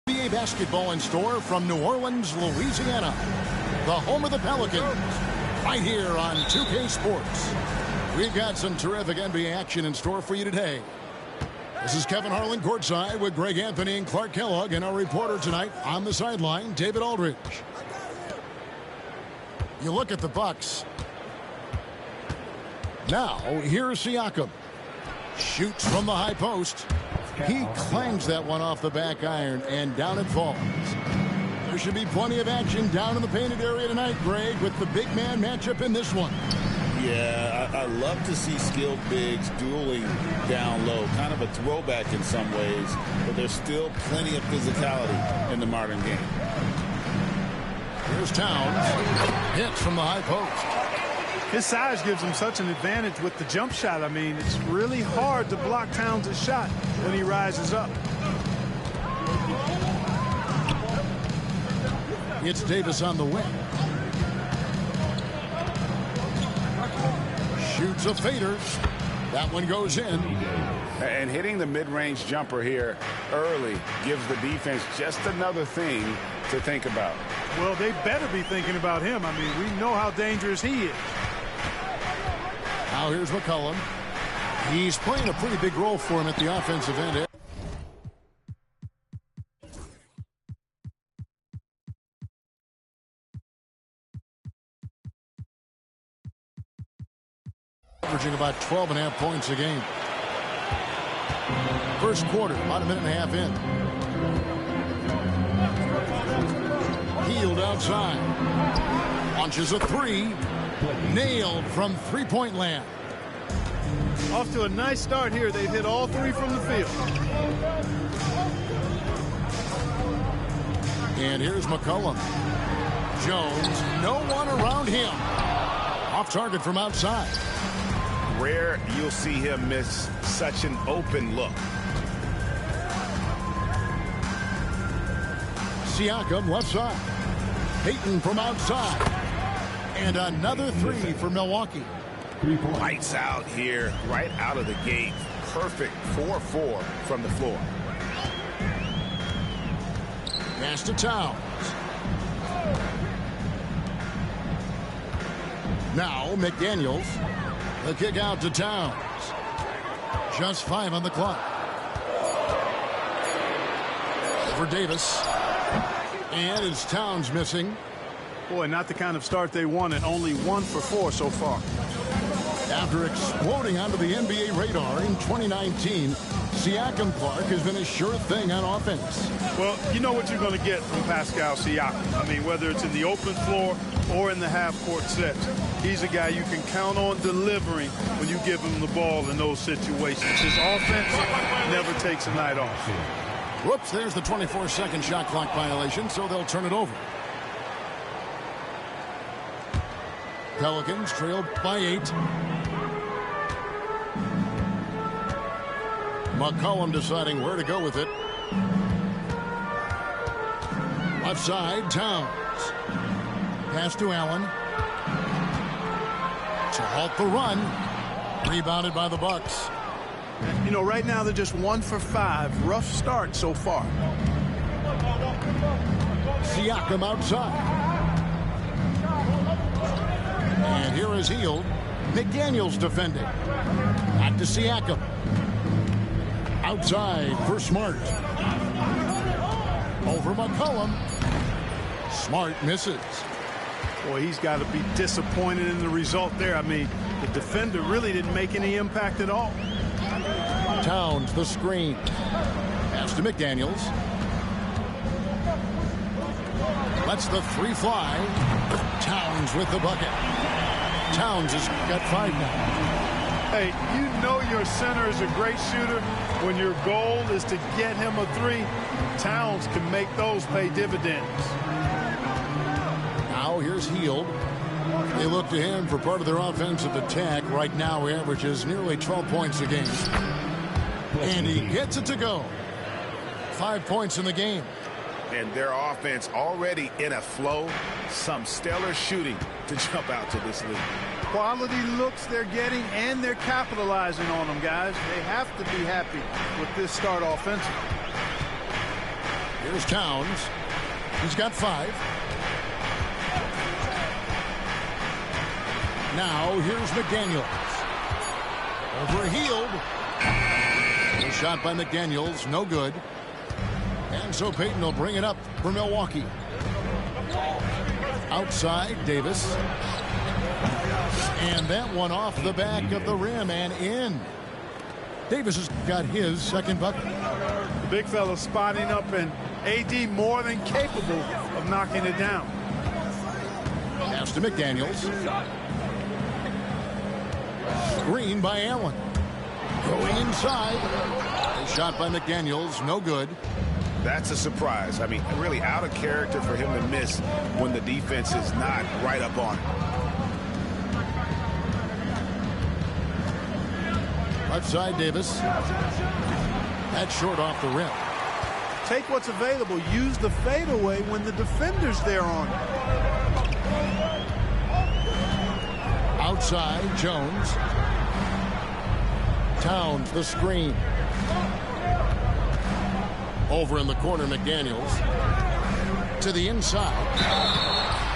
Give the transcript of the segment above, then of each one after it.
IBA basketball in store from New Orleans, Louisiana, the home of the Pelicans, right here on 2K Sports. We've got some terrific NBA action in store for you today. This is Kevin Harlan courtside with Greg Anthony and Clark Kellogg, and our reporter tonight on the sideline, David Aldridge. You look at the Bucks. Now, here's Siakam. Shoots from the high post. He clangs that one off the back iron, and down it falls. There should be plenty of action down in the painted area tonight, Greg, with the big man matchup in this one. Yeah, I love to see skilled bigs dueling down low. Kind of a throwback in some ways, but there's still plenty of physicality in the modern game. Here's Towns. Hits from the high post. His size gives him such an advantage with the jump shot. I mean, it's really hard to block Towns' shot when he rises up. It's Davis on the wing. Shoots a faders. That one goes in. And hitting the mid-range jumper here early gives the defense just another thing to think about. Well, they better be thinking about him. I mean, we know how dangerous he is. Now here's McCollum. He's playing a pretty big role for him at the offensive end. Averaging about 12.5 points a game. First quarter, about a minute and a half in. Healed outside. Launches a three. Nailed from three-point land. Off to a nice start here. They've hit all three from the field. And here's McCollum. Jones, no one around him. Off target from outside. Rare you'll see him miss such an open look. Siakam left side. Payton from outside. And another three for Milwaukee. Lights out here, right out of the gate. Perfect 4-4 from the floor. Pass to Towns. Now McDaniels. The kick out to Towns. Just 5 on the clock. For Davis. And it's Towns missing. Boy, not the kind of start they wanted. Only 1 for 4 so far. After exploding onto the NBA radar in 2019, Siakam, Clark, has been a sure thing on offense. Well, you know what you're going to get from Pascal Siakam. I mean, whether it's in the open floor or in the half-court sets, he's a guy you can count on delivering when you give him the ball in those situations. His offense never takes a night off. Whoops, there's the 24-second shot clock violation, so they'll turn it over. Pelicans trailed by 8. McCollum deciding where to go with it. Left side, Towns. Pass to Allen. To halt the run. Rebounded by the Bucks. You know, right now they're just 1 for 5. Rough start so far. Siakam outside. And here is Hield. McDaniels defending. Back to Siakam. Outside for Smart. Over McCollum. Smart misses. Boy, he's got to be disappointed in the result there. I mean, the defender really didn't make any impact at all. Towns, the screen. Pass to McDaniels. Lets the three fly. Towns with the bucket. Towns has got 5 now. Hey, you know your center is a great shooter when your goal is to get him a 3. Towns can make those pay dividends. Now here's Hield. They look to him for part of their offensive attack. Right now he averages nearly 12 points a game. And he gets it to go. 5 points in the game. And their offense already in a flow. Some stellar shooting to jump out to this league. Quality looks they're getting, and they're capitalizing on them, guys. They have to be happy with this start offensively. Here's Towns. He's got 5. Now here's McDaniels. Over Hield. A shot by McDaniels, no good. And so Payton will bring it up for Milwaukee. Outside, Davis. And that one off the back of the rim and in. Davis has got his second bucket. The big fella spotting up, and AD more than capable of knocking it down. Pass to McDaniels. Screen by Allen. Going inside. A shot by McDaniels, no good. That's a surprise. I mean, really out of character for him to miss when the defense is not right up on him. Left side, Davis. That's short off the rim. Take what's available. Use the fadeaway when the defender's there on it. Outside, Jones. Towns, the screen. Over in the corner, McDaniels. To the inside.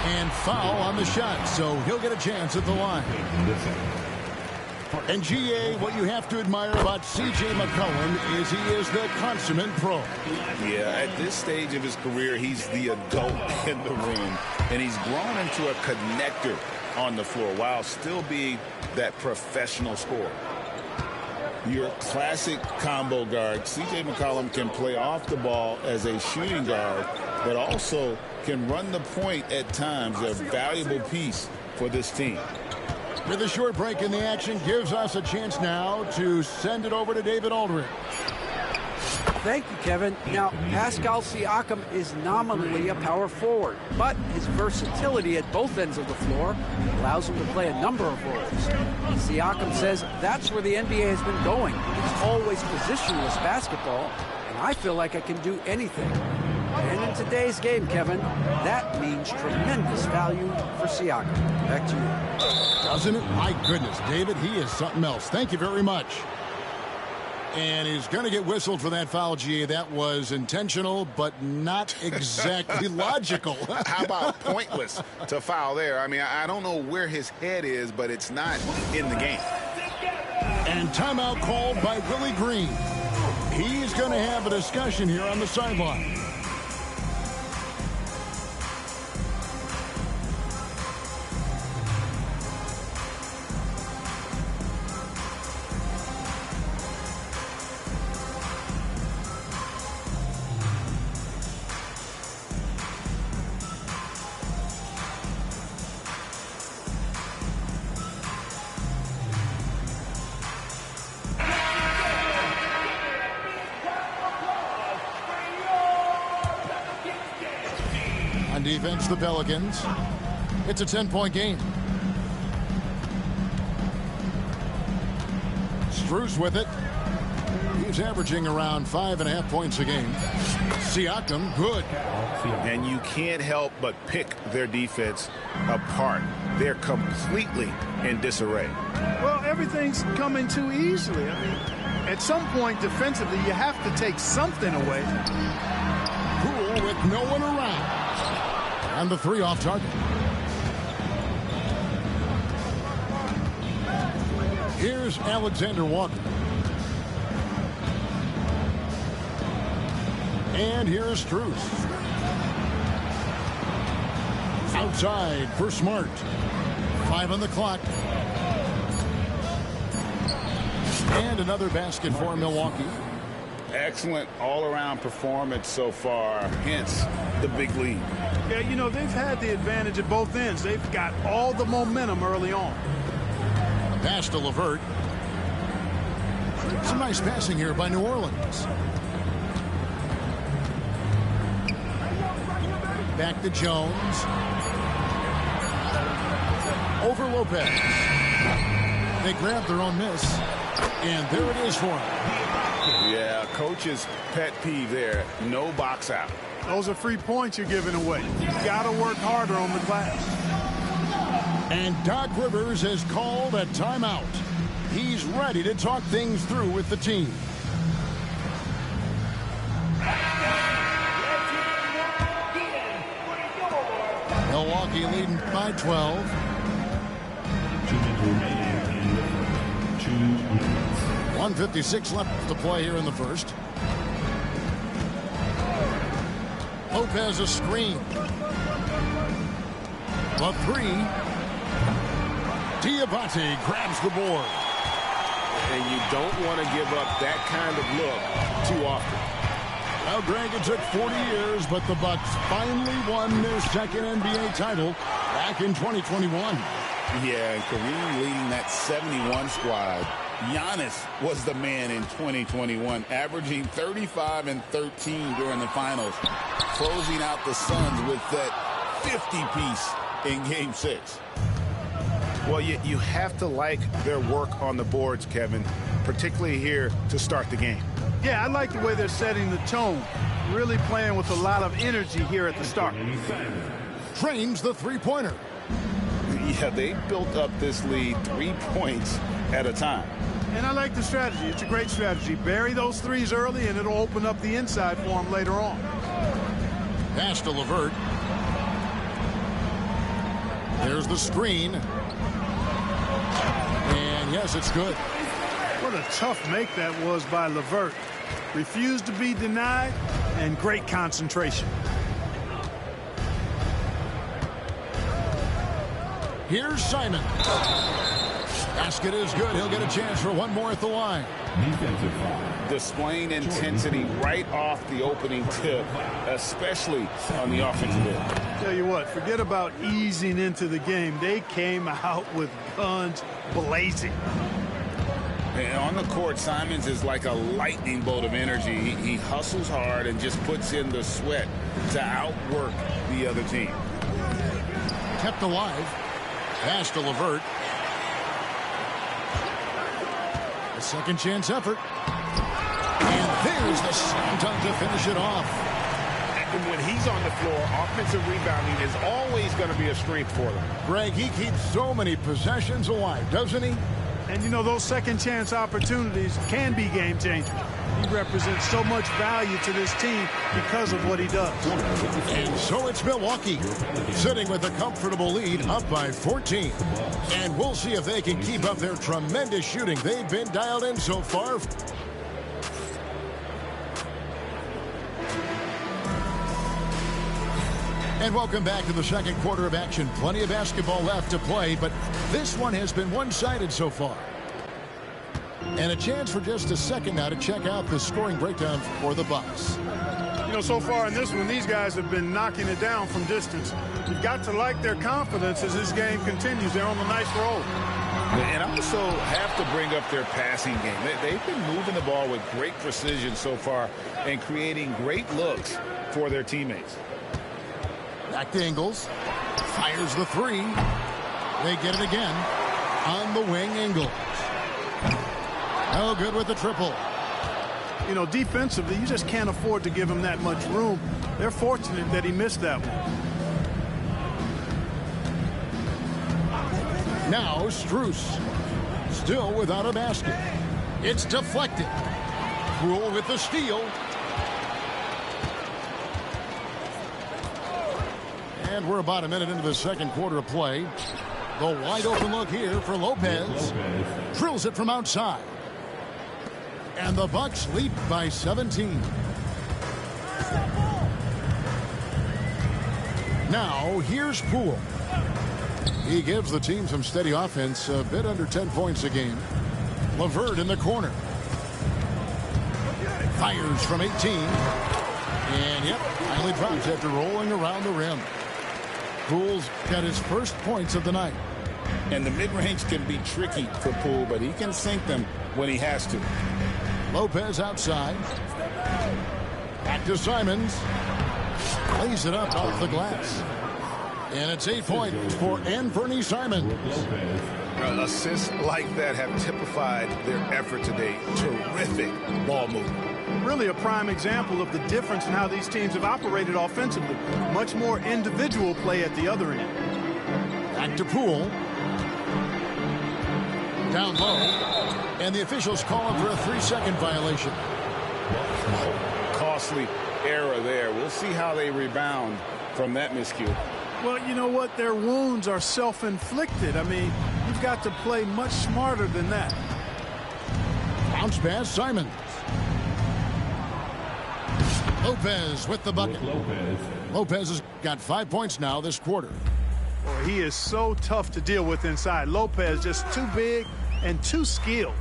And foul on the shot, so he'll get a chance at the line. And GA, what you have to admire about C.J. McCollum is he is the consummate pro. Yeah, at this stage of his career, he's the adult in the room, and he's grown into a connector on the floor while still being that professional scorer. Your classic combo guard, C.J. McCollum can play off the ball as a shooting guard, but also can run the point at times, a valuable piece for this team. With a short break in the action, gives us a chance now to send it over to David Aldridge. Thank you, Kevin. Now, Pascal Siakam is nominally a power forward, but his versatility at both ends of the floor allows him to play a number of roles. Siakam says that's where the NBA has been going. It's always positionless basketball, and I feel like I can do anything. And in today's game, Kevin, that means tremendous value for Siakam. Back to you. Doesn't it? My goodness, David, he is something else. Thank you very much. And he's going to get whistled for that foul, GA. That was intentional, but not exactly logical. How about pointless to foul there? I mean, I don't know where his head is, but it's not in the game. And timeout called by Willie Green. He's going to have a discussion here on the sideline. Defense, the Pelicans. It's a 10-point game. Strus with it. He's averaging around 5.5 points a game. Siakam, good. And you can't help but pick their defense apart. They're completely in disarray. Well, everything's coming too easily. I mean, at some point defensively, you have to take something away. Poole with no one around. And the 3 off target. Here's Alexander Walker. And here's Strus. Outside for Smart. 5 on the clock. And another basket for Milwaukee. Excellent all-around performance so far, hence the big lead. Yeah, you know, they've had the advantage at both ends. They've got all the momentum early on. Pass to LeVert. Some nice passing here by New Orleans. Back to Jones. Over Lopez. They grab their own miss. And there it is for him. Yeah, coach's pet peeve there. No box out. Those are free points you're giving away. You got to work harder on the glass. And Doc Rivers has called a timeout. He's ready to talk things through with the team. Milwaukee leading by 12. 1:56 left to play here in the first. Lopez a screen. The three. Diabate grabs the board. And you don't want to give up that kind of look too often. Well, Greg, it took 40 years, but the Bucks finally won their second NBA title back in 2021. Yeah, and Kareem leading that 71 squad. Giannis was the man in 2021, averaging 35 and 13 during the finals, closing out the Suns with that 50-piece in Game 6. Well, you have to like their work on the boards, Kevin, particularly here to start the game. Yeah, I like the way they're setting the tone. Really playing with a lot of energy here at the start. Trains the three-pointer. Yeah, they built up this lead 3 points at a time. And I like the strategy. It's a great strategy. Bury those threes early, and it'll open up the inside for them later on. Pass to LeVert. There's the screen. And yes, it's good. What a tough make that was by LeVert. Refused to be denied, and great concentration. Here's Simon. Basket is good. He'll get a chance for one more at the line. Displaying intensity right off the opening tip, especially on the offensive end. Tell you what, forget about easing into the game. They came out with guns blazing. And on the court, Simons is like a lightning bolt of energy. He hustles hard and just puts in the sweat to outwork the other team. Kept alive. Pass to LeVert. A second chance effort. And there's the slam dunk to finish it off. And when he's on the floor, offensive rebounding is always going to be a strength for them. Greg, he keeps so many possessions alive, doesn't he? And, you know, those second chance opportunities can be game changers. He represents so much value to this team because of what he does. And so it's Milwaukee sitting with a comfortable lead up by 14. And we'll see if they can keep up their tremendous shooting. They've been dialed in so far. And welcome back to the second quarter of action. Plenty of basketball left to play, but this one has been one-sided so far. And a chance for just a second now to check out the scoring breakdown for the Bucks. You know, so far in this one, these guys have been knocking it down from distance. You've got to like their confidence as this game continues. They're on a nice roll. And I also have to bring up their passing game. They've been moving the ball with great precision so far and creating great looks for their teammates. Back to Ingles. Fires the three. They get it again. On the wing, Ingles. No good with the triple. You know, defensively, you just can't afford to give him that much room. They're fortunate that he missed that one. Now Strus. Still without a basket. It's deflected. Rule with the steal. And we're about a minute into the second quarter of play. The wide open look here for Lopez. Drills it from outside. And the Bucks lead by 17. Now, here's Poole. He gives the team some steady offense, a bit under 10 points a game. LeVert in the corner. Fires from 18. And, yep, finally drops after rolling around the rim. Poole's got his first points of the night. And the mid-range can be tricky for Poole, but he can sink them when he has to. Lopez outside. Back to Simons. Lays it up off the glass. And it's 8 points for Anthony Simons. Assists like that have typified their effort today. Terrific ball movement. Really a prime example of the difference in how these teams have operated offensively. Much more individual play at the other end. Back to Poole. Down low. And the officials call him for a 3-second violation. Costly error there. We'll see how they rebound from that miscue. Well, you know what? Their wounds are self-inflicted. I mean, you've got to play much smarter than that. Bounce pass, Simons. Lopez with the bucket. Lopez has got 5 points now this quarter. Boy, he is so tough to deal with inside. Lopez just too big and too skilled.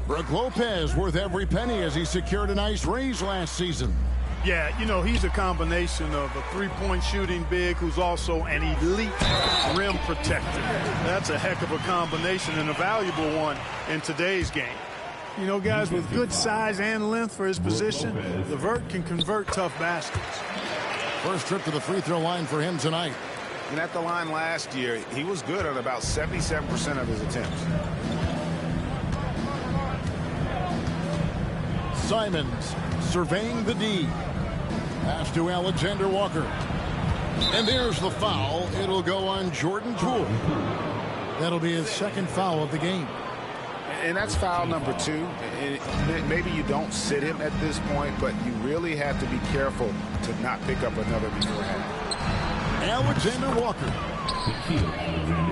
Brook Lopez worth every penny as he secured a nice raise last season. Yeah, you know, he's a combination of a three-point shooting big who's also an elite rim protector. That's a heck of a combination and a valuable one in today's game. You know, guys, with good size and length for his position, LeVert can convert tough baskets. First trip to the free throw line for him tonight. And at the line last year, he was good on about 77% of his attempts. Simons surveying the D. Pass to Alexander Walker. And there's the foul. It'll go on Jordan Poole. That'll be his second foul of the game. And that's foul number 2. And maybe you don't sit him at this point, but you really have to be careful to not pick up another beforehand. Alexander Walker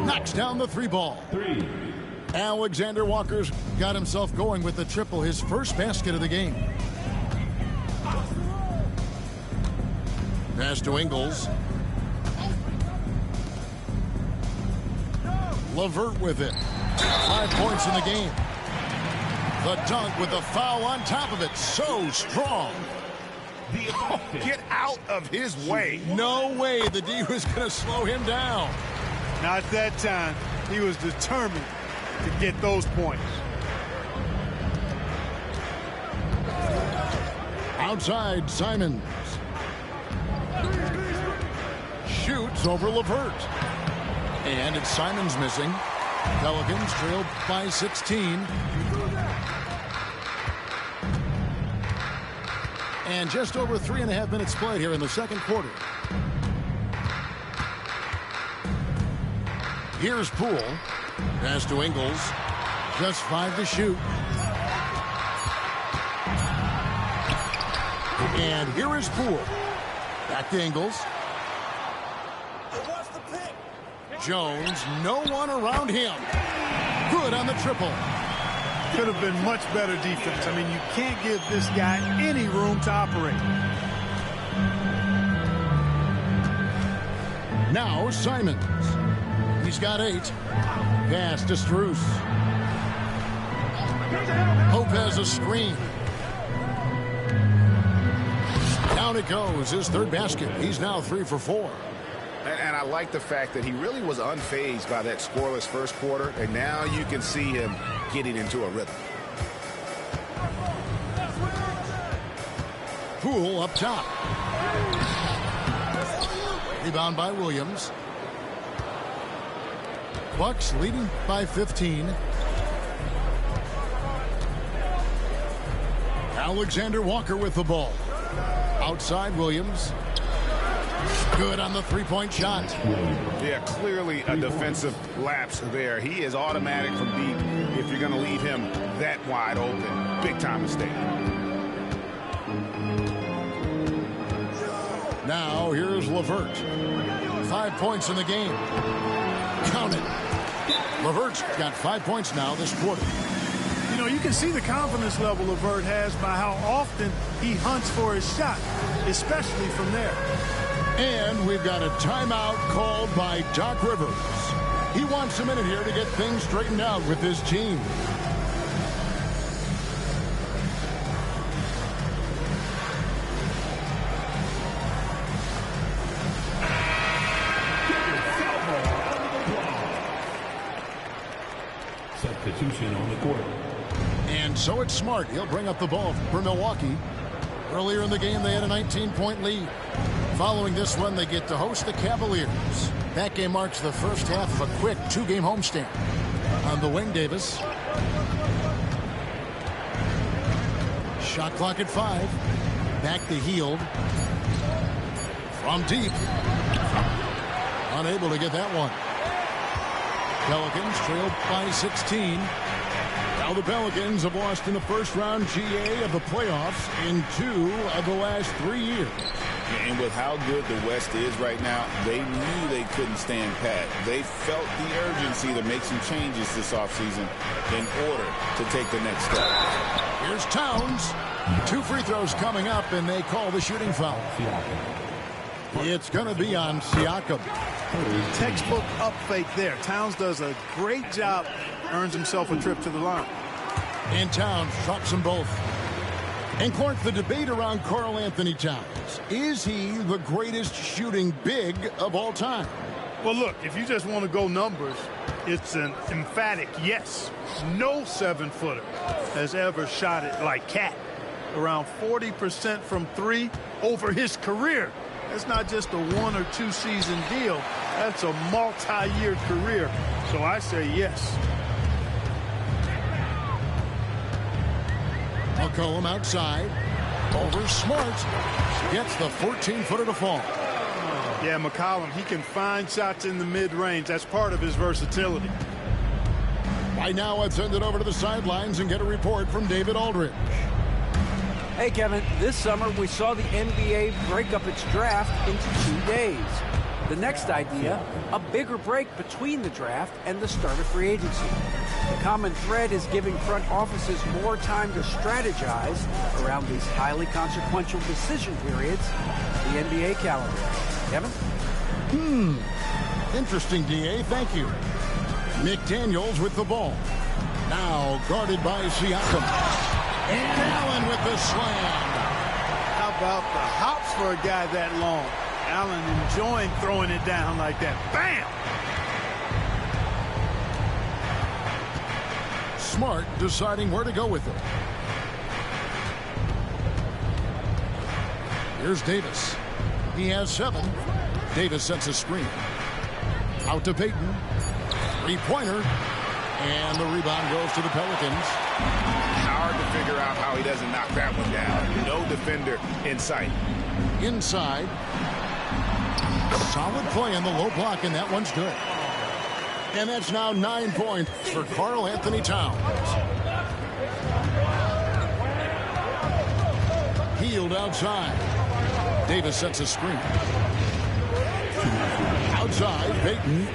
knocks down the 3 ball. Alexander Walker's got himself going with the triple, his first basket of the game. Pass to Ingles. LeVert with it. 5 points in the game. The dunk with the foul on top of it. So strong. Get out of his way. No way the D was going to slow him down. Not that time. He was determined to get those points. Outside, Simons. Shoots over LeVert. And it's Simons missing. Pelicans trailed by 16. And just over 3.5 minutes played here in the second quarter. Here's Poole. Pass to Ingles. Just 5 to shoot. And here is Poole. Back to Ingles. Jones, no one around him. Good on the triple. Could have been much better defense. I mean, you can't give this guy any room to operate. Now Simons. He's got 8. Pass to Strus. Lopez a screen. Down it goes. His third basket. He's now 3 for 4. And I like the fact that he really was unfazed by that scoreless first quarter, and now you can see him getting into a rhythm. Poole up top. Rebound by Williams. Bucks leading by 15. Alexander Walker with the ball. Outside Williams. Good on the 3-point shot. Yeah, clearly a defensive lapse there. He is automatic from deep if you're going to leave him that wide open. Big time mistake. Now here's LeVert. 5 points in the game. Count it. LeVert's got 5 points now this quarter. You know, you can see the confidence level LeVert has by how often he hunts for his shot, especially from there. And we've got a timeout called by Doc Rivers. He wants a minute here to get things straightened out with his team. Substitution on the court. And so it's Smart. He'll bring up the ball for Milwaukee. Earlier in the game, they had a 19-point lead. Following this one, they get to host the Cavaliers. That game marks the first half of a quick two-game homestand. On the wing, Davis. Shot clock at 5. Back to Hield. From deep. Unable to get that one. Pelicans trailed by 16. Now the Pelicans have lost in the first-round GA of the playoffs in 2 of the last 3 years. And with how good the West is right now, they knew they couldn't stand pat. They felt the urgency to make some changes this offseason in order to take the next step. Here's Towns. 2 free throws coming up, and they call the shooting foul. It's going to be on Siakam. Textbook up fake there. Towns does a great job, earns himself a trip to the line. And Towns drops them both. And Clark, the debate around Karl Anthony Towns. Is he the greatest shooting big of all time? Well, look, if you just want to go numbers, it's an emphatic yes. No 7-footer has ever shot it like Cat. Around 40% from 3 over his career. That's not just a 1 or 2 season deal. That's a multi-year career. So I say yes. McCollum outside. Over Smart. Gets the 14-footer to fall. Yeah, McCollum, he can find shots in the mid-range. That's part of his versatility. Right now, let's send it over to the sidelines and get a report from David Aldridge. Hey, Kevin, this summer we saw the NBA break up its draft into 2 days. The next idea, a bigger break between the draft and the start of free agency. The common thread is giving front offices more time to strategize around these highly consequential decision periods, the NBA calendar. Kevin? Interesting, D.A. Thank you. McDaniels with the ball. Now guarded by Siakam. And Allen with the slam. How about the hops for a guy that long? Allen enjoying throwing it down like that. Bam! Smart deciding where to go with it. Here's Davis. He has 7. Davis sets a screen. Out to Payton. 3-pointer. And the rebound goes to the Pelicans. Hard to figure out how he doesn't knock that one down. No defender in sight. Inside. Solid play on the low block, and that one's good. And that's now 9 points for Karl Anthony Towns. Hield outside. Davis sets a screen. Outside, Payton.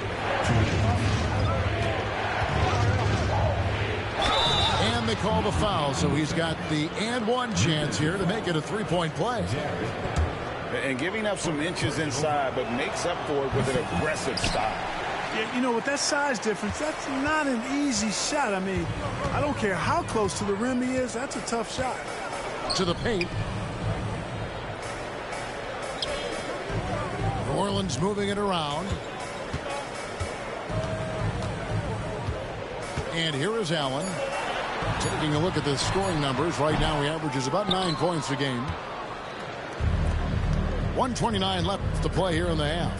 And they call the foul, so he's got the and one chance here to make it a 3-point play. And giving up some inches inside, but makes up for it with an aggressive style. Yeah, you know, with that size difference, that's not an easy shot. I mean, I don't care how close to the rim he is, that's a tough shot. To the paint. New Orleans moving it around. And here is Allen. Taking a look at the scoring numbers. Right now he averages about 9 points a game. 1:29 left to play here in the half.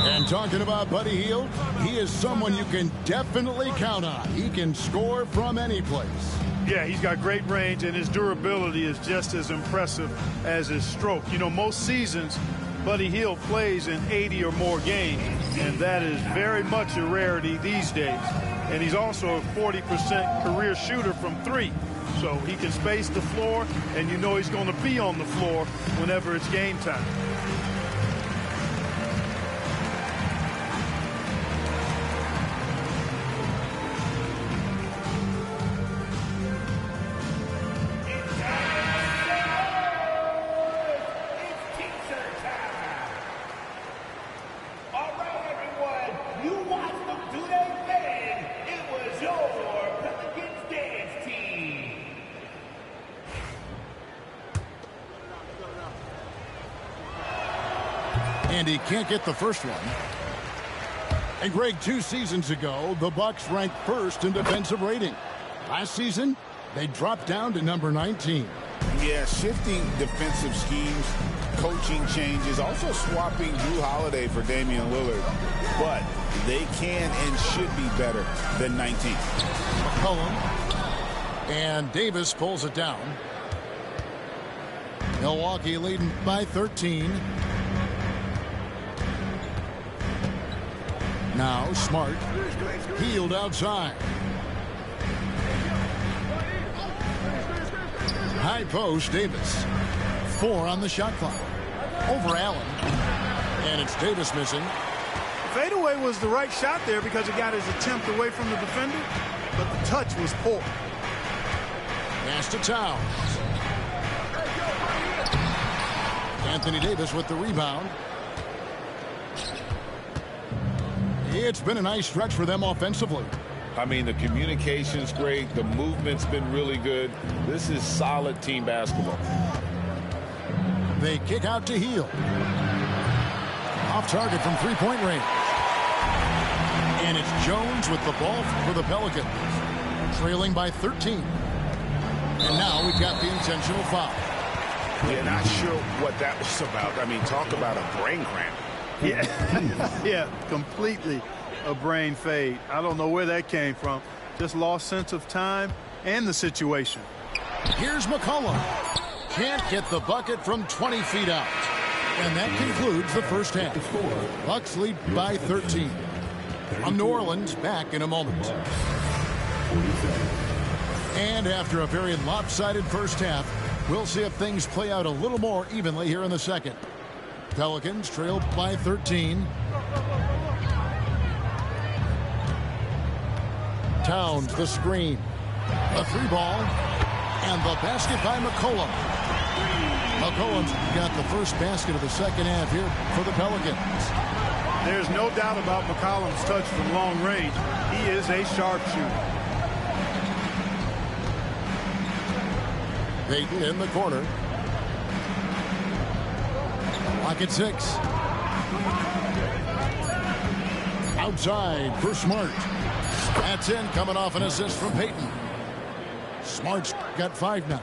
And talking about Buddy Hield, he is someone you can definitely count on. He can score from any place. Yeah, he's got great range, and his durability is just as impressive as his stroke. You know, most seasons, Buddy Hield plays in 80 or more games, and that is very much a rarity these days. And he's also a 40% career shooter from 3. So he can space the floor, and you know he's going to be on the floor whenever it's game time. And he can't get the first one. And Greg, 2 seasons ago, the Bucks ranked first in defensive rating. Last season, they dropped down to number 19. Yeah, shifting defensive schemes, coaching changes, also swapping Drew Holiday for Damian Lillard. But they can and should be better than 19. McCollum. And Davis pulls it down. Milwaukee leading by 13. Now Smart. Healed outside. High post, Davis. 4 on the shot clock. Over Allen. And it's Davis missing. Fadeaway was the right shot there because it got his attempt away from the defender, but the touch was poor. Pass to Towns. Anthony Davis with the rebound. It's been a nice stretch for them offensively. I mean, the communication's great. The movement's been really good. This is solid team basketball. They kick out to Hield. Off target from three-point range. And it's Jones with the ball for the Pelicans. Trailing by 13. And now we've got the intentional foul. Yeah, not sure what that was about. I mean, talk about a brain cramp. Yeah, yeah, completely a brain fade. I don't know where that came from. Just lost sense of time and the situation. Here's McCollum. Can't get the bucket from 20 feet out. And that concludes the first half. Bucks lead by 13. From New Orleans, back in a moment. And after a very lopsided first half, we'll see if things play out a little more evenly here in the second. Pelicans trail by 13. Towns, the screen. A 3-ball. And the basket by McCollum. McCollum's got the first basket of the second half here for the Pelicans. There's no doubt about McCollum's touch from long range. He is a sharpshooter. Payton in the corner. Lock at 6. Outside for Smart. That's in, coming off an assist from Payton. Smart's got 5 now.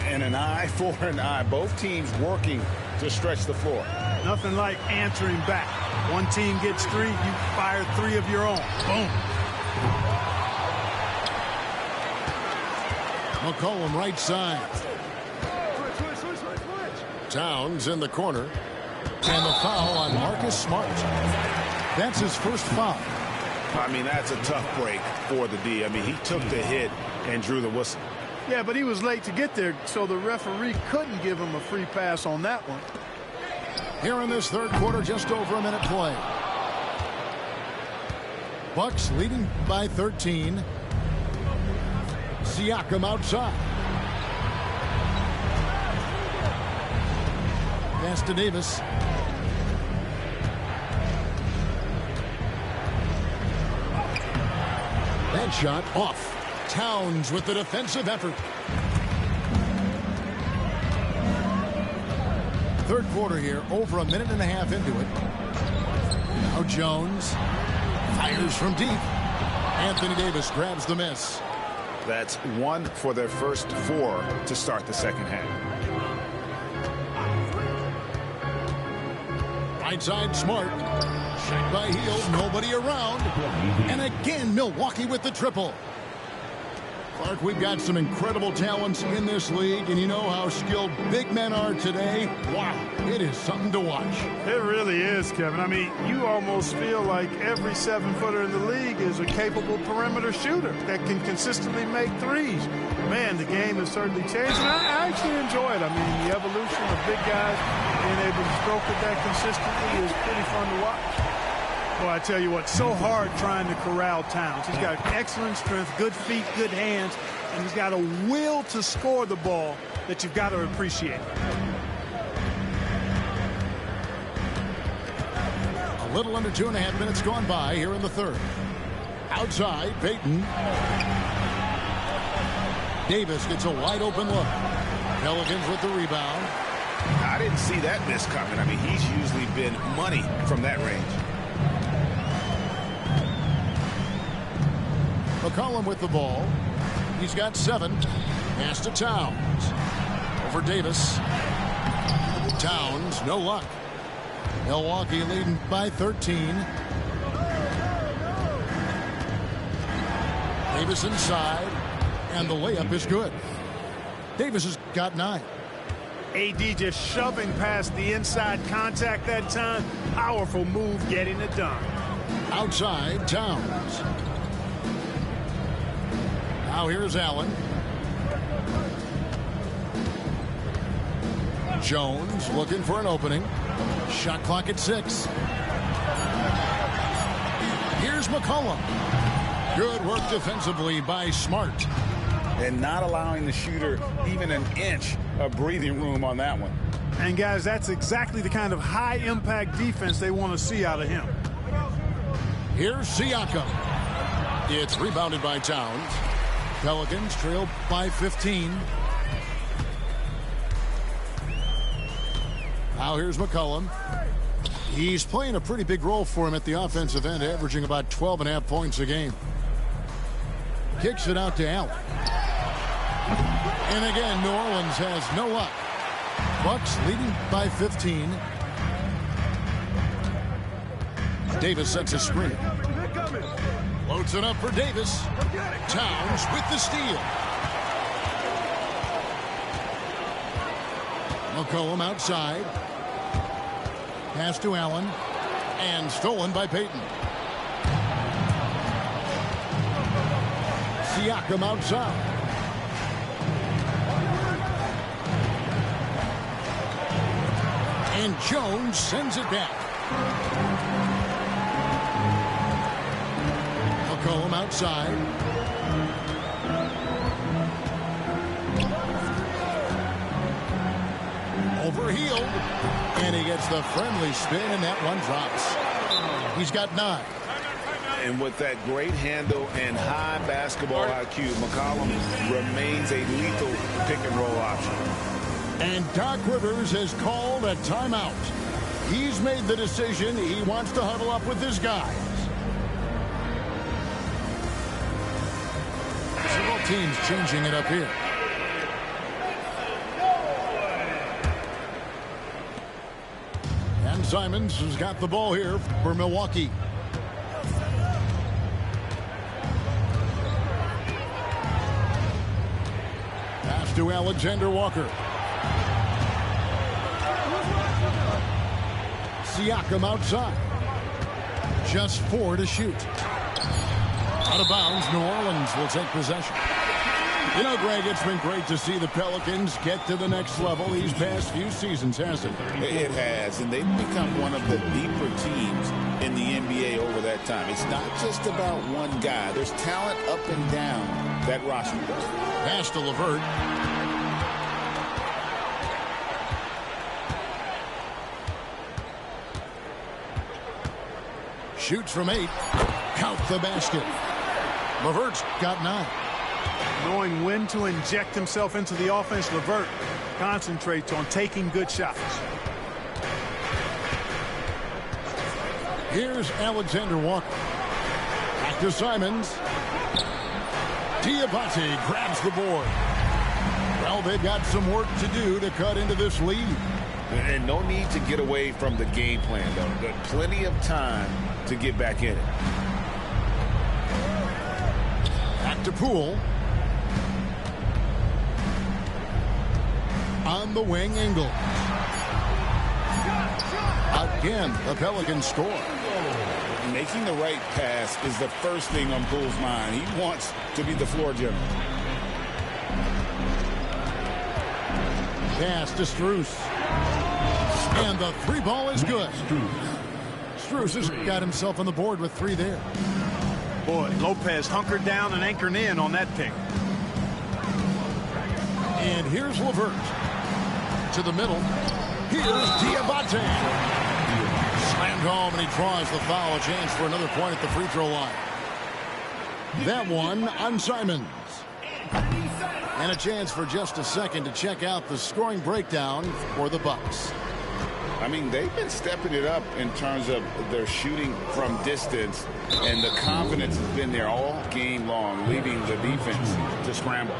And an eye for an eye. Both teams working to stretch the floor. Nothing like answering back. One team gets 3, you fire 3 of your own. Boom. McCollum right side. Towns in the corner. And the foul on Marcus Smart. That's his first foul. I mean, that's a tough break for the D. I mean, he took the hit and drew the whistle. Yeah, but he was late to get there, so the referee couldn't give him a free pass on that one. Here in this third quarter, just over a minute play. Bucks leading by 13. Siakam outside. Pass to Davis. That shot off. Towns with the defensive effort. Third quarter here, over a minute and a half into it. Now Jones fires from deep. Anthony Davis grabs the miss. That's 1 for their first 4 to start the second half. Right side Smart. Shot by Hield. Nobody around. And again, Milwaukee with the triple. Clark, we've got some incredible talents in this league, and you know how skilled big men are today. Wow, it is something to watch. It really is, Kevin. I mean, you almost feel like every 7-footer in the league is a capable perimeter shooter that can consistently make threes. Man, the game has certainly changed, and I actually enjoy it. I mean, the evolution of big guys being able to stroke it that consistently is pretty fun to watch. Well, I tell you what, so hard trying to corral Towns. He's got excellent strength, good feet, good hands, and he's got a will to score the ball that you've got to appreciate. A little under 2.5 minutes gone by here in the third. Outside, Payton. Davis gets a wide open look. Pelicans with the rebound. I didn't see that miss coming. I mean, he's usually been money from that range. McCollum with the ball. He's got 7. Pass to Towns. Over Davis. Towns, no luck. Milwaukee leading by 13. Davis inside, and the layup is good. Davis has got 9. AD just shoving past the inside contact that time. Powerful move getting it done. Outside, Towns. Now here's Allen. Jones looking for an opening. Shot clock at 6. Here's McCollum. Good work defensively by Smart. And not allowing the shooter even an inch of breathing room on that one. And guys, that's exactly the kind of high impact defense they want to see out of him. Here's Siakam. It's rebounded by Towns. Pelicans trail by 15. Now here's McCollum. He's playing a pretty big role for him at the offensive end, averaging about 12.5 points a game. Kicks it out to Allen. And again, New Orleans has no luck. Bucks leading by 15. Davis sets a screen. Loads it up for Davis. Towns with the steal. McCollum outside. Pass to Allen. And stolen by Payton. Siakam outside. And Jones sends it back. McCollum outside. Overhealed. And he gets the friendly spin, and that one drops. He's got 9. And with that great handle and high basketball IQ, McCollum remains a lethal pick-and-roll option. And Doc Rivers has called a timeout. He's made the decision. He wants to huddle up with his guys. Several teams changing it up here. And Simons has got the ball here for Milwaukee. Pass to Alexander Walker. Siakam outside. Just 4 to shoot. Out of bounds, New Orleans will take possession. You know, Greg, it's been great to see the Pelicans get to the next level these past few seasons, hasn't it? It has, and they've become one of the deeper teams in the NBA over that time. It's not just about one guy. There's talent up and down that roster. Pass to LeVert. Shoots from 8. Count the basket. LeVert's got 9. Knowing when to inject himself into the offense, LeVert concentrates on taking good shots. Here's Alexander Walker. Back to Simons. Diabate grabs the board. Well, they've got some work to do to cut into this lead. And no need to get away from the game plan, though. But plenty of time to get back in it. Back to Poole. On the wing, Ingles. Again, the Pelicans score. Making the right pass is the first thing on Poole's mind. He wants to be the floor general. Pass to Strus. And the 3 ball is good. Strus has got himself on the board with 3 there. Boy, Lopez hunkered down and anchored in on that pick. And here's LeVert. To the middle. Here's Diabate. Slammed home, and he draws the foul. A chance for another point at the free throw line. That one on Simons. And a chance for just a second to check out the scoring breakdown for the Bucks. I mean, they've been stepping it up in terms of their shooting from distance, and the confidence has been there all game long, leaving the defense to scramble.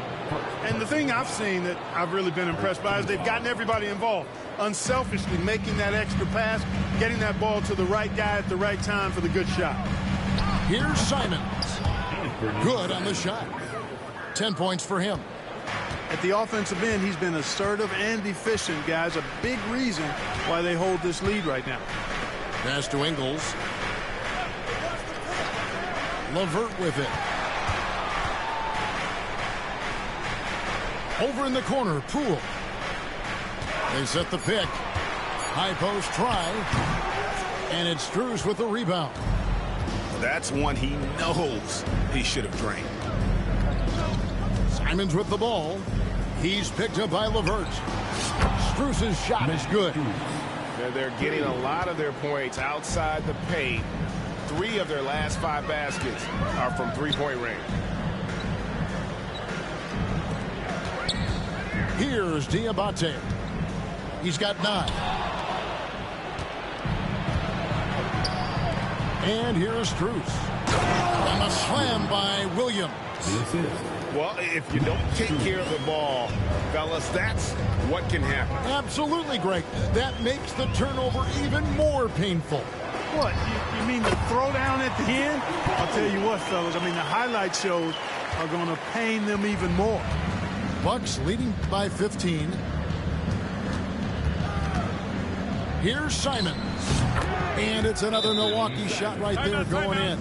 And the thing I've seen that I've really been impressed by is they've gotten everybody involved, unselfishly making that extra pass, getting that ball to the right guy at the right time for the good shot. Here's Simons. Good on the shot. 10 points for him. At the offensive end, he's been assertive and efficient, guys. A big reason why they hold this lead right now. Pass to Ingles. LeVert with it. Over in the corner, Poole. They set the pick. High post try. And it's Strus with the rebound. That's one he knows he should have drained. Simons with the ball. He's picked up by LeVert. Strus's shot is good. They're getting a lot of their points outside the paint. 3 of their last 5 baskets are from three-point range. Here's Diabate. He's got 9. And here's Strus. And a slam by Williams. Well, if you don't take care of the ball, fellas, that's what can happen. Absolutely, Greg. That makes the turnover even more painful. What? You mean the throwdown at the end? I'll tell you what, fellas. I mean, the highlight shows are going to pain them even more. Bucks leading by 15. Here's Simons. And it's another Milwaukee shot right there going in.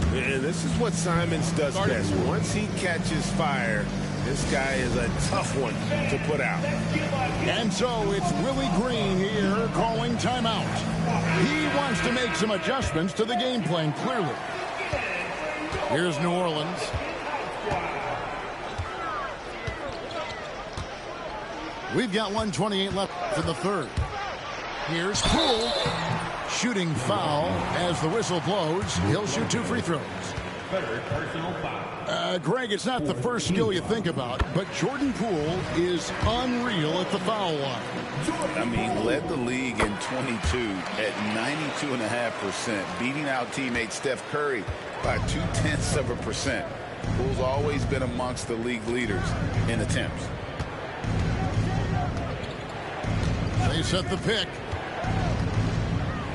And this is what Simons does best. Once he catches fire, this guy is a tough one to put out. And so it's Willie Green here calling timeout. He wants to make some adjustments to the game plan, clearly. Here's New Orleans. We've got 1:28 left in the third. Here's Poole. Shooting foul as the whistle blows. He'll shoot 2 free throws. Greg, it's not the first skill you think about, but Jordan Poole is unreal at the foul line. I mean, led the league in 22 at 92.5%, beating out teammate Steph Curry by 0.2%. Poole's always been amongst the league leaders in attempts. They set the pick.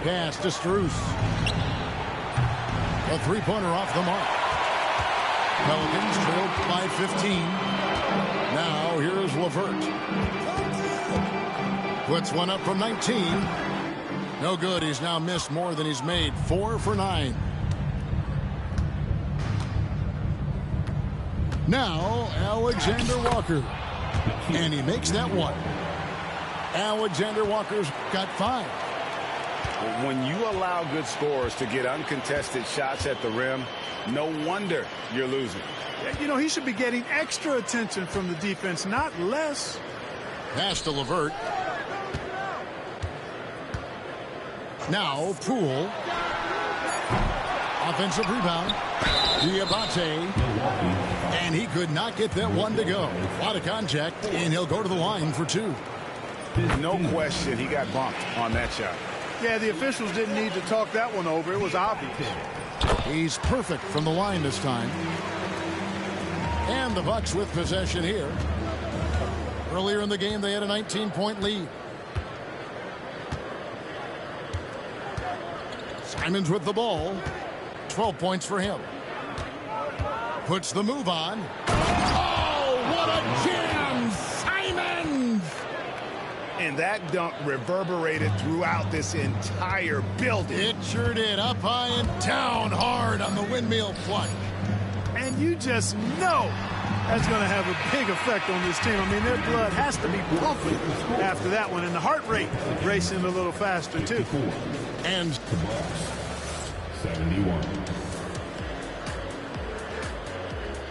Pass to Strus. A three-pointer off the mark. Pelicans trailed by 15. Now here's LeVert. Puts one up from 19. No good. He's now missed more than he's made. 4 for 9. Now Alexander Walker. And he makes that one. Alexander Walker's got 5. When you allow good scorers to get uncontested shots at the rim, no wonder you're losing. You know, he should be getting extra attention from the defense, not less. Pass to LeVert. Now Poole. Offensive rebound. Diabate. And he could not get that one to go. A lot of contact, and he'll go to the line for 2. No question he got bumped on that shot. Yeah, the officials didn't need to talk that one over. It was obvious. He's perfect from the line this time. And the Bucks with possession here. Earlier in the game, they had a 19-point lead. Simons with the ball. 12 points for him. Puts the move on. Oh, what a jam! Simons! And that dunk reverberated throughout this entire building. It sure did. Up high and down hard on the windmill plunge. And you just know that's going to have a big effect on this team. I mean, their blood has to be pumping after that one. And the heart rate racing a little faster, too. And 71.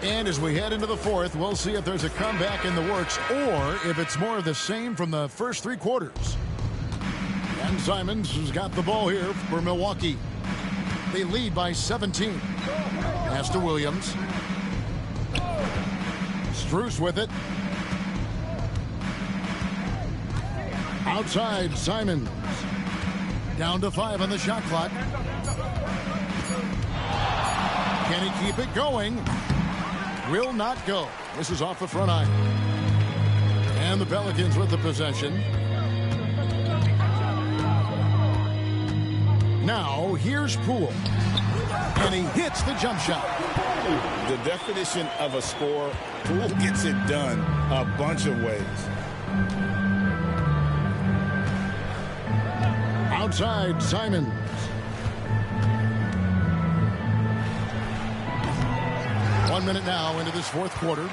And as we head into the fourth, we'll see if there's a comeback in the works or if it's more of the same from the first 3 quarters. And Simons has got the ball here for Milwaukee. They lead by 17. Pass to Williams. Strus with it. Outside, Simons. Down to 5 on the shot clock. Can he keep it going? Will not go. This is off the front iron. And the Pelicans with the possession. Now, here's Poole. And he hits the jump shot. The definition of a score, Poole gets it done a bunch of ways. Outside, Simons. One minute now into this fourth quarter.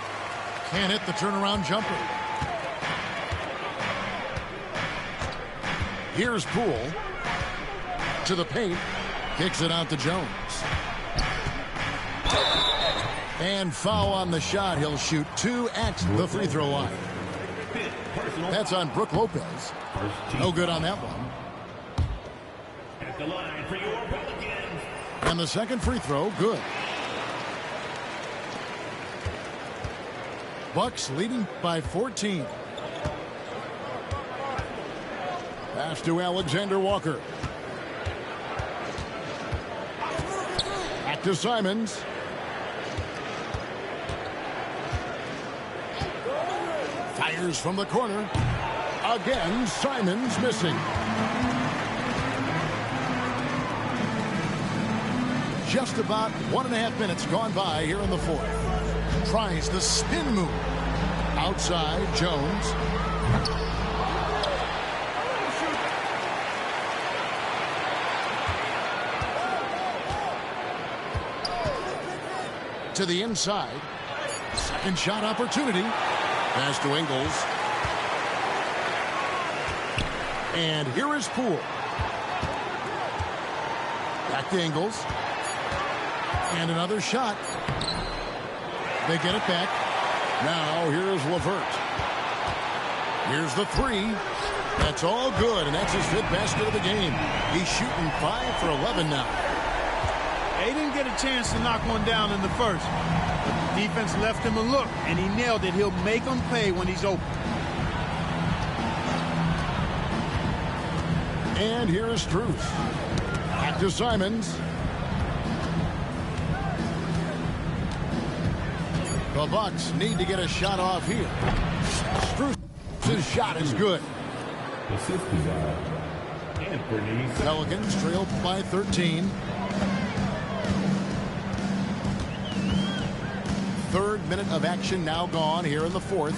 Can't hit the turnaround jumper. Here's Poole. To the paint. Kicks it out to Jones. And foul on the shot. He'll shoot 2 at the free throw line. That's on Brook Lopez. No good on that one. At the line for your Pelicans. And the second free throw, good. Bucks leading by 14. Pass to Alexander Walker. Back to Simons. Fires from the corner. Again, Simons missing. Just about 1.5 minutes gone by here in the fourth. Tries the spin move. Outside, Jones. To the inside. Second shot opportunity. Pass to Ingles. And here is Poole. Back to Ingles. And another shot. They get it back. Now here's LeVert. Here's the 3. That's all good, and that's his 5th basket of the game. He's shooting 5 for 11 now. They didn't get a chance to knock one down in the first. Defense left him a look, and he nailed it. He'll make them pay when he's open. And here is Struce. Back to Simons. The Bucks need to get a shot off here. Struce's shot is good. Assist desired. Anthony. Pelicans trail by 13. Third minute of action now gone here in the fourth.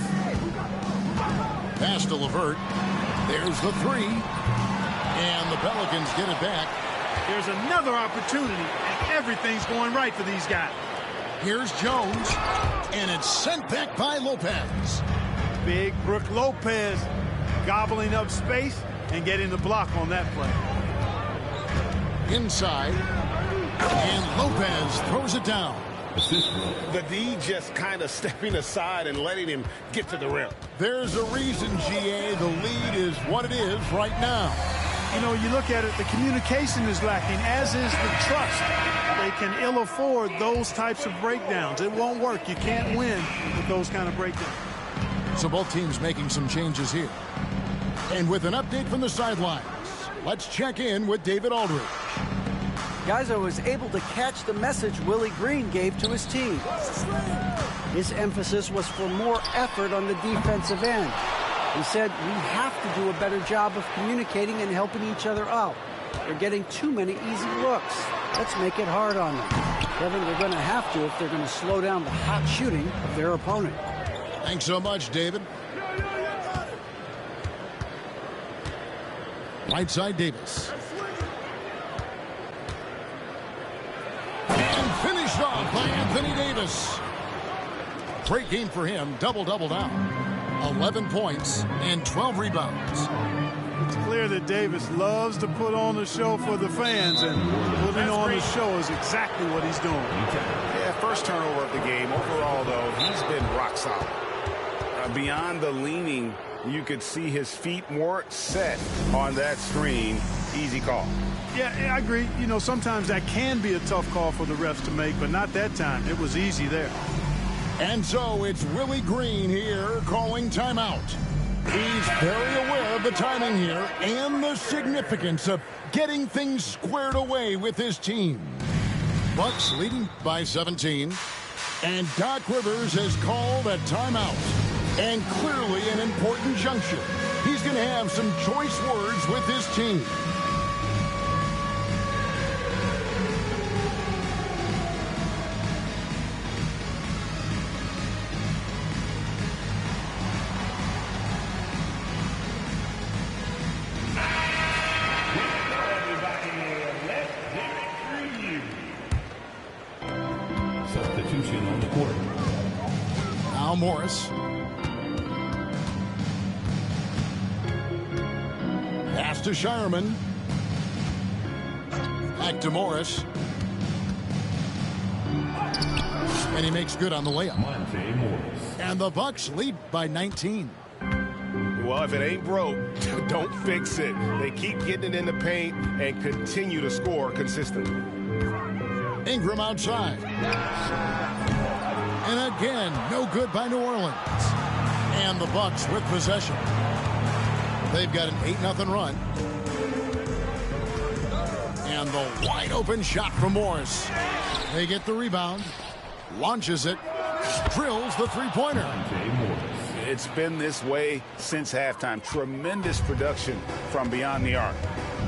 Pass to LeVert. There's the 3. And the Pelicans get it back. There's another opportunity, and everything's going right for these guys. Here's Jones. And it's sent back by Lopez. Big Brook Lopez gobbling up space and getting the block on that play. Inside. And Lopez throws it down. The D just kind of stepping aside and letting him get to the rim. There's a reason, GA, the lead is what it is right now. You know, you look at it, the communication is lacking, as is the trust. They can ill afford those types of breakdowns. It won't work. You can't win with those kind of breakdowns. So both teams making some changes here. And with an update from the sidelines, let's check in with David Aldridge. Guys, I was able to catch the message Willie Green gave to his team. His emphasis was for more effort on the defensive end. He said we have to do a better job of communicating and helping each other out. They're getting too many easy looks. Let's make it hard on them. Kevin, they're going to have to if they're going to slow down the hot shooting of their opponent. Thanks so much, David. Right side, Davis. And finished off by Anthony Davis. Great game for him. Double-double now. 11 points and 12 rebounds. It's clear that Davis loves to put on the show for the fans, and putting on the show is exactly what he's doing. Yeah, first turnover of the game. Overall, though, he's been rock solid. Beyond the leaning, you could see his feet more set on that screen. Easy call. Yeah, I agree. You know, sometimes that can be a tough call for the refs to make, but not that time. It was easy there. And so it's Willie Green here calling timeout. He's very aware of the timing here and the significance of getting things squared away with his team. Bucks leading by 17. And Doc Rivers has called a timeout. And clearly an important juncture. He's going to have some choice words with his team. Substitution on the court. Now Morris. Pass to Shireman. Back to Morris. And he makes good on the layup. And the Bucks lead by 19. Well, if it ain't broke, don't fix it. They keep getting it in the paint and continue to score consistently. Ingram outside. And again, no good by New Orleans. And the Bucks with possession. They've got an 8-0 run. And the wide open shot from Morris. They get the rebound. Launches it. Drills the three-pointer. It's been this way since halftime. Tremendous production from beyond the arc.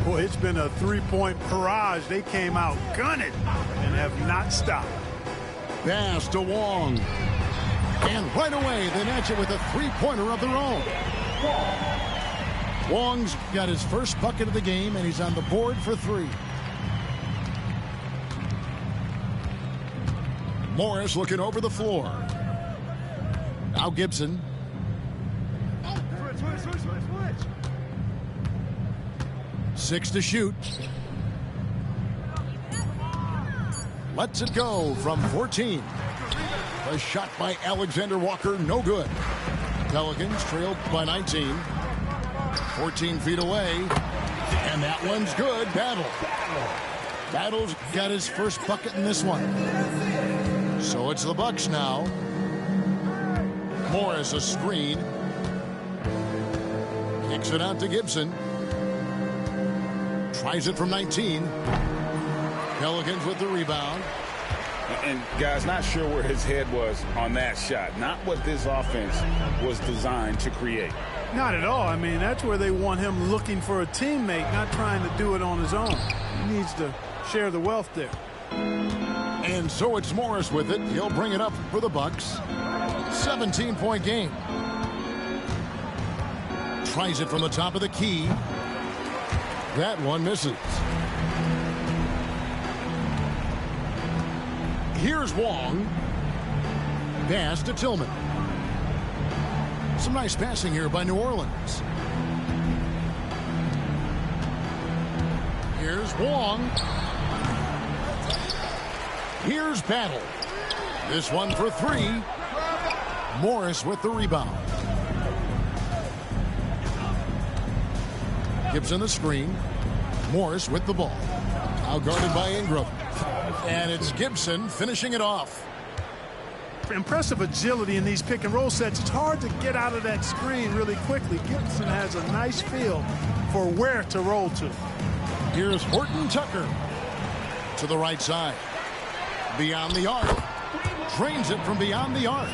Boy, it's been a three-point barrage. They came out gunning and have not stopped. Pass to Wong. And right away, they match it with a three-pointer of their own. Wong's got his first bucket of the game, and he's on the board for 3. Morris looking over the floor. Now Gibson. Switch. 6 to shoot. Lets it go from 14. A shot by Alexander Walker, no good. Pelicans trailed by 19. 14 feet away. And that one's good. Battle's got his first bucket in this one. So it's the Bucks now. Morris a screen. Kicks it out to Gibson. Tries it from 19. Pelicans with the rebound. And guys, not sure where his head was on that shot. Not what this offense was designed to create. Not at all. I mean, that's where they want him looking for a teammate, not trying to do it on his own. He needs to share the wealth there. And so it's Morris with it. He'll bring it up for the Bucks. 17-point game. Tries it from the top of the key. That one misses. Here's Wong. Pass to Tillman. Some nice passing here by New Orleans. Here's Wong. Here's Battle. This one for 3. Morris with the rebound. Gibson the screen. Morris with the ball. Now guarded by Ingram. And it's Gibson finishing it off. Impressive agility in these pick and roll sets. It's hard to get out of that screen really quickly. Gibson has a nice feel for where to roll to. Here's Horton Tucker to the right side. Beyond the arc. Drains it from beyond the arc.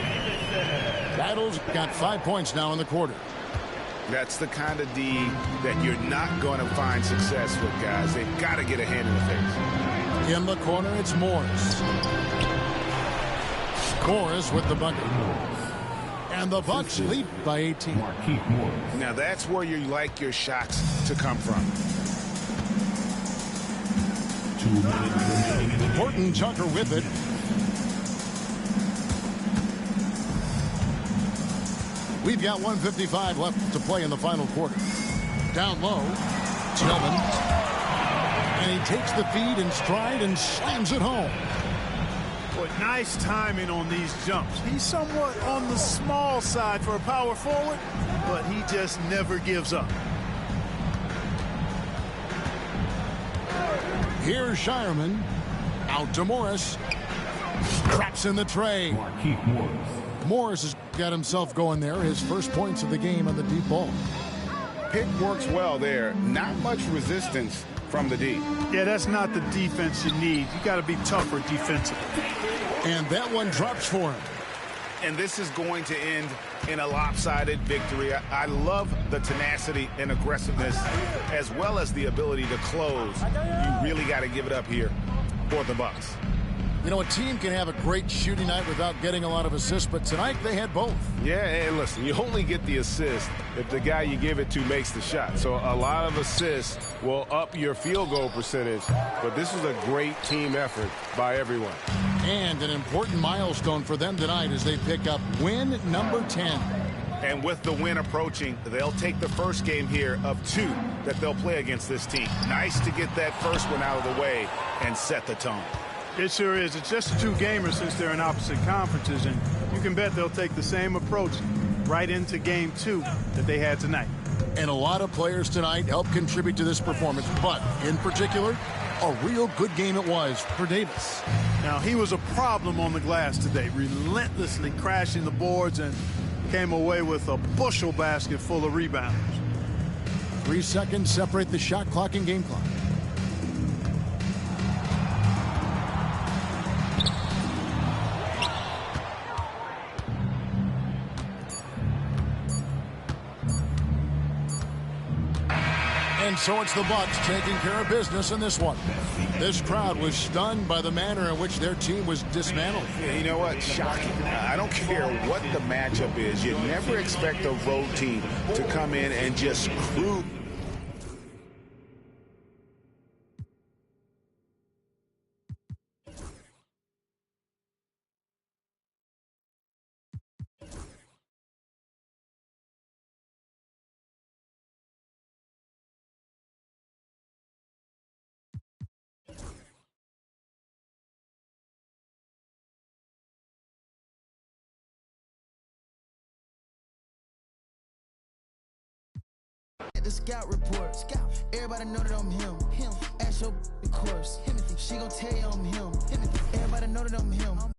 Battle's got 5 points now in the quarter. That's the kind of D that you're not going to find success with, guys. They've got to get a hand in the face. In the corner, it's Morris. Morris with the bucket. And the Bucks lead by 18. Now that's where you like your shots to come from. Horton Tucker with it. We've got 1:55 left to play in the final quarter. Down low, Tillman. And he takes the feed in stride and slams it home. Boy, nice timing on these jumps. He's somewhat on the small side for a power forward, but he just never gives up. Here's Shireman. Out to Morris. Traps in the tray. Morris has got himself going there. His first points of the game on the deep ball. Pick works well there. Not much resistance from the D. Yeah, that's not the defense you need. You got to be tougher defensively. And that one drops for him. And this is going to end in a lopsided victory. I love the tenacity and aggressiveness as well as the ability to close. You really got to give it up here for the Bucks. You know, a team can have a great shooting night without getting a lot of assists, but tonight they had both. Yeah, and listen, you only get the assist if the guy you give it to makes the shot. So a lot of assists will up your field goal percentage, but this was a great team effort by everyone. And an important milestone for them tonight as they pick up win number 10. And with the win approaching, they'll take the first game here of 2 that they'll play against this team. Nice to get that first one out of the way and set the tone. It sure is. It's just a 2-gamer since they're in opposite conferences, and you can bet they'll take the same approach right into game 2 that they had tonight. And a lot of players tonight helped contribute to this performance, but in particular, a real good game it was for Davis. Now, he was a problem on the glass today, relentlessly crashing the boards and came away with a bushel basket full of rebounds. 3 seconds separate the shot clock and game clock. And so it's the Bucks taking care of business in this one. This crowd was stunned by the manner in which their team was dismantled. Yeah, you know what? Shocking. I don't care what the matchup is. You never expect a road team to come in and just cruise. The scout report. Everybody know that I'm him. Ask your course. She gon' tell you I'm him. Everybody know that I'm him.